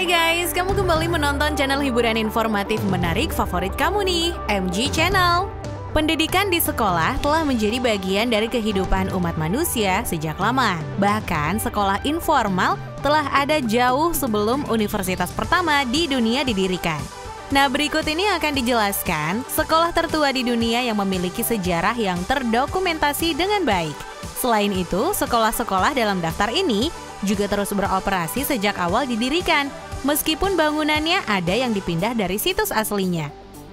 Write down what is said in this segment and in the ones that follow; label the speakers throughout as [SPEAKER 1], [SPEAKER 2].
[SPEAKER 1] Hai guys, kamu kembali menonton channel hiburan informatif menarik favorit kamu nih, MG Channel. Pendidikan di sekolah telah menjadi bagian dari kehidupan umat manusia sejak lama. Bahkan sekolah informal telah ada jauh sebelum universitas pertama di dunia didirikan. Nah, berikut ini akan dijelaskan sekolah tertua di dunia yang memiliki sejarah yang terdokumentasi dengan baik. Selain itu, sekolah-sekolah dalam daftar ini juga terus beroperasi sejak awal didirikan, meskipun bangunannya ada yang dipindah dari situs aslinya.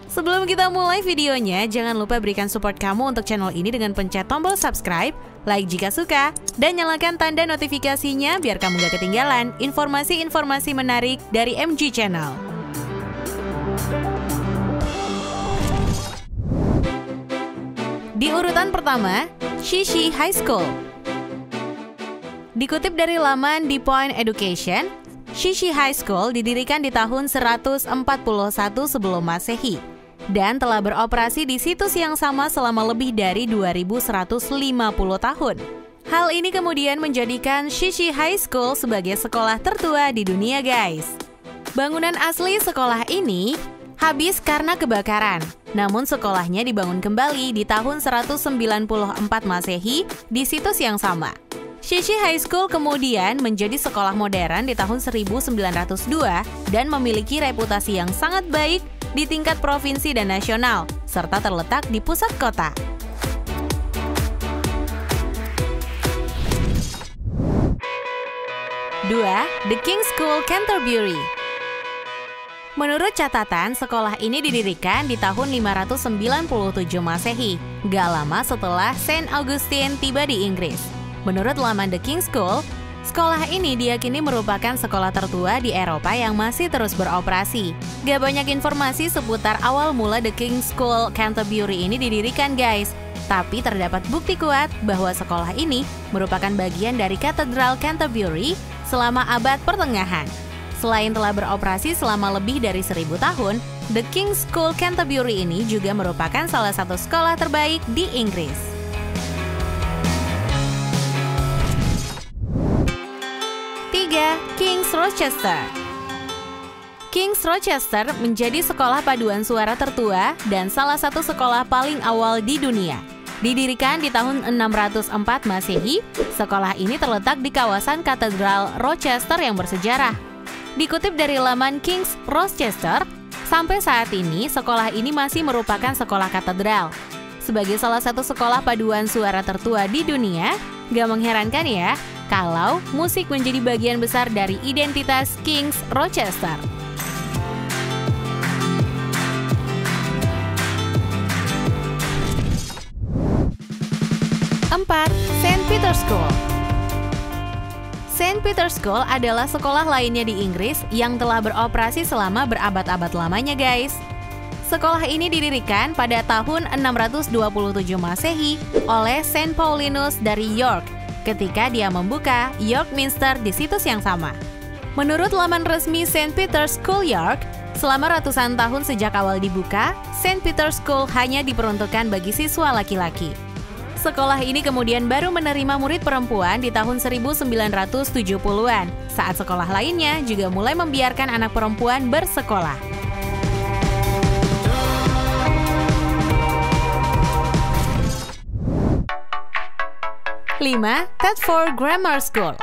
[SPEAKER 1] Sebelum kita mulai videonya, jangan lupa berikan support kamu untuk channel ini dengan pencet tombol subscribe, like jika suka, dan nyalakan tanda notifikasinya biar kamu gak ketinggalan informasi-informasi menarik dari MG Channel. Di urutan pertama, Shishi High School. Dikutip dari laman The Point Education, Shishi High School didirikan di tahun 141 sebelum Masehi dan telah beroperasi di situs yang sama selama lebih dari 2150 tahun. Hal ini kemudian menjadikan Shishi High School sebagai sekolah tertua di dunia, guys. Bangunan asli sekolah ini habis karena kebakaran, namun sekolahnya dibangun kembali di tahun 194 Masehi di situs yang sama. Shishi High School kemudian menjadi sekolah modern di tahun 1902 dan memiliki reputasi yang sangat baik di tingkat provinsi dan nasional, serta terletak di pusat kota. Dua, The King's School Canterbury. Menurut catatan, sekolah ini didirikan di tahun 597 Masehi, gak lama setelah Saint Augustine tiba di Inggris. Menurut laman The King's School, sekolah ini diyakini merupakan sekolah tertua di Eropa yang masih terus beroperasi. Gak banyak informasi seputar awal mula The King's School Canterbury ini didirikan, guys. Tapi terdapat bukti kuat bahwa sekolah ini merupakan bagian dari Katedral Canterbury selama abad pertengahan. Selain telah beroperasi selama lebih dari 1000 tahun, The King's School Canterbury ini juga merupakan salah satu sekolah terbaik di Inggris. 3. King's Rochester. King's Rochester menjadi sekolah paduan suara tertua dan salah satu sekolah paling awal di dunia. Didirikan di tahun 604 Masehi, sekolah ini terletak di kawasan Katedral Rochester yang bersejarah. Dikutip dari laman King's Rochester, sampai saat ini sekolah ini masih merupakan sekolah katedral. Sebagai salah satu sekolah paduan suara tertua di dunia, gak mengherankan ya kalau musik menjadi bagian besar dari identitas King's Rochester. 4. St. Peter's School. St. Peter's School adalah sekolah lainnya di Inggris yang telah beroperasi selama berabad-abad lamanya, guys. Sekolah ini didirikan pada tahun 627 Masehi oleh Saint Paulinus dari York ketika dia membuka York Minster di situs yang sama. Menurut laman resmi St. Peter's School York, selama ratusan tahun sejak awal dibuka, St. Peter's School hanya diperuntukkan bagi siswa laki-laki. Sekolah ini kemudian baru menerima murid perempuan di tahun 1970-an, saat sekolah lainnya juga mulai membiarkan anak perempuan bersekolah. 5. Thetford Grammar School.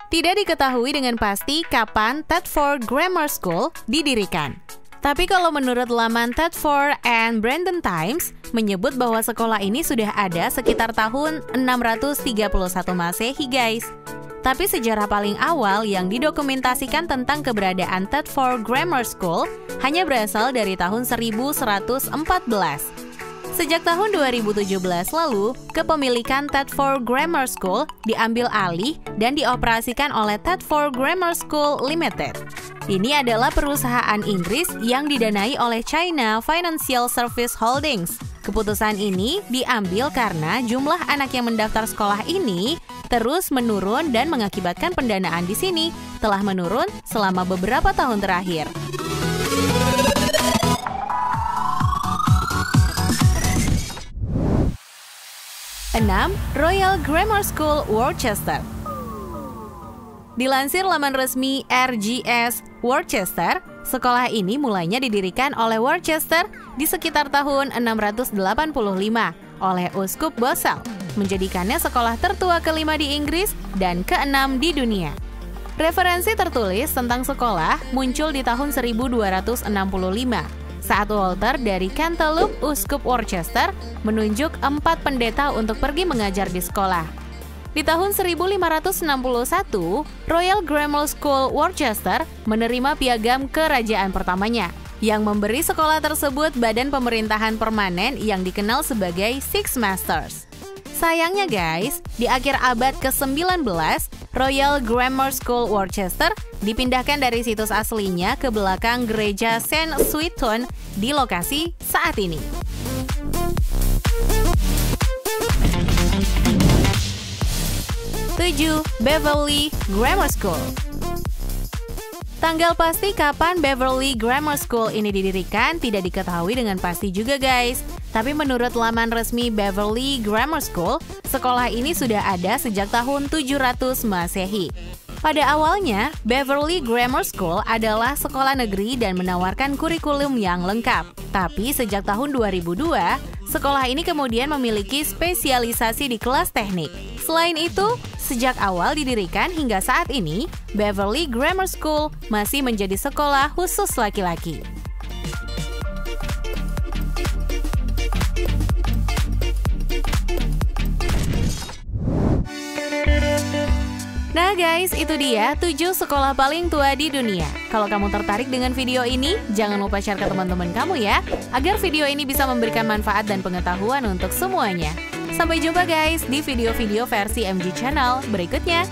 [SPEAKER 1] Tidak diketahui dengan pasti kapan Thetford Grammar School didirikan. Tapi kalau menurut laman Thetford and Brandon Times, menyebut bahwa sekolah ini sudah ada sekitar tahun 631 Masehi, guys. Tapi sejarah paling awal yang didokumentasikan tentang keberadaan Thetford Grammar School hanya berasal dari tahun 1114. Sejak tahun 2017 lalu, kepemilikan Thetford Grammar School diambil alih dan dioperasikan oleh Thetford Grammar School Limited. Ini adalah perusahaan Inggris yang didanai oleh China Financial Service Holdings. Keputusan ini diambil karena jumlah anak yang mendaftar sekolah ini terus menurun dan mengakibatkan pendanaan di sini telah menurun selama beberapa tahun terakhir. 6. Royal Grammar School, Worcester. Dilansir laman resmi RGS Worcester, sekolah ini mulainya didirikan oleh Worcester di sekitar tahun 685 oleh Uskup Basel, menjadikannya sekolah tertua kelima di Inggris dan keenam di dunia. Referensi tertulis tentang sekolah muncul di tahun 1265 saat Walter dari Cantaloupe, Uskup Worcester, menunjuk 4 pendeta untuk pergi mengajar di sekolah. Di tahun 1561, Royal Grammar School Worcester menerima piagam kerajaan pertamanya, yang memberi sekolah tersebut badan pemerintahan permanen yang dikenal sebagai Six Masters. Sayangnya guys, di akhir abad ke-19, Royal Grammar School Worcester dipindahkan dari situs aslinya ke belakang gereja St. Swithun di lokasi saat ini. 7. Beverley Grammar School. Tanggal pasti kapan Beverley Grammar School ini didirikan tidak diketahui dengan pasti juga guys. Tapi menurut laman resmi Beverley Grammar School, sekolah ini sudah ada sejak tahun 700 Masehi. Pada awalnya, Beverley Grammar School adalah sekolah negeri dan menawarkan kurikulum yang lengkap. Tapi sejak tahun 2002, sekolah ini kemudian memiliki spesialisasi di kelas teknik. Selain itu, sejak awal didirikan hingga saat ini, Beverley Grammar School masih menjadi sekolah khusus laki-laki. Nah guys, itu dia 7 sekolah paling tua di dunia. Kalau kamu tertarik dengan video ini, jangan lupa share ke teman-teman kamu ya, agar video ini bisa memberikan manfaat dan pengetahuan untuk semuanya. Sampai jumpa guys di video-video versi MG Channel berikutnya.